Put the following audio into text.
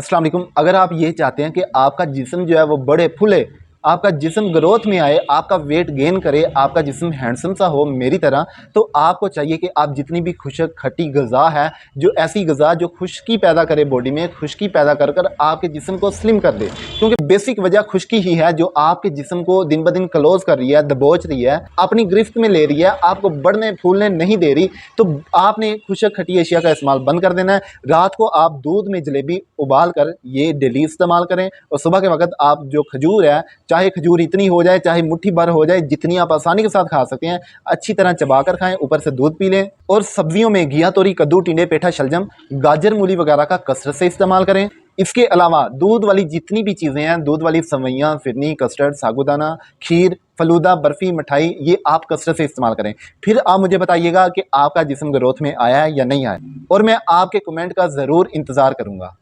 अस्सलाम वालेकुम। अगर आप ये चाहते हैं कि आपका जिस्म जो है वो बड़े फूले, आपका जिस्म ग्रोथ में आए, आपका वेट गेन करे, आपका जिस्म हैंडसम सा हो मेरी तरह, तो आपको चाहिए कि आप जितनी भी खुशक खट्टी गज़ा है, जो ऐसी गज़ा जो खुश्की पैदा करे, बॉडी में खुश्की पैदा कर कर आपके जिस्म को स्लिम कर दे। क्योंकि बेसिक वजह खुश्की ही है जो आपके जिस्म को दिन ब दिन क्लोज कर रही है, दबोच रही है, अपनी गिरफ्त में ले रही है, आपको बढ़ने फूलने नहीं दे रही। तो आपने खुशक खट्टी अशिया का इस्तेमाल बंद कर देना है। रात को आप दूध में जलेबी उबाल कर ये डेली इस्तेमाल करें, और सुबह के वक्त आप जो खजूर है, चाहे खजूर इतनी हो जाए, चाहे मुट्ठी भर हो जाए, जितनी आप आसानी के साथ खा सकते हैं, अच्छी तरह चबा कर खाएं, ऊपर से दूध पी लें। और सब्जियों में घिया, तोरी, कद्दू, टिंडे, पेठा, शलजम, गाजर, मूली वगैरह का कसरत से इस्तेमाल करें। इसके अलावा दूध वाली जितनी भी चीज़ें हैं, दूध वाली सवैयाँ, फिरनी, कस्टर्ड, साबूदाना, खीर, फलूदा, बर्फ़ी, मिठाई, ये आप कसरत से इस्तेमाल करें। फिर आप मुझे बताइएगा कि आपका जिस्म ग्रोथ में आया है या नहीं आया, और मैं आपके कमेंट का ज़रूर इंतज़ार करूँगा।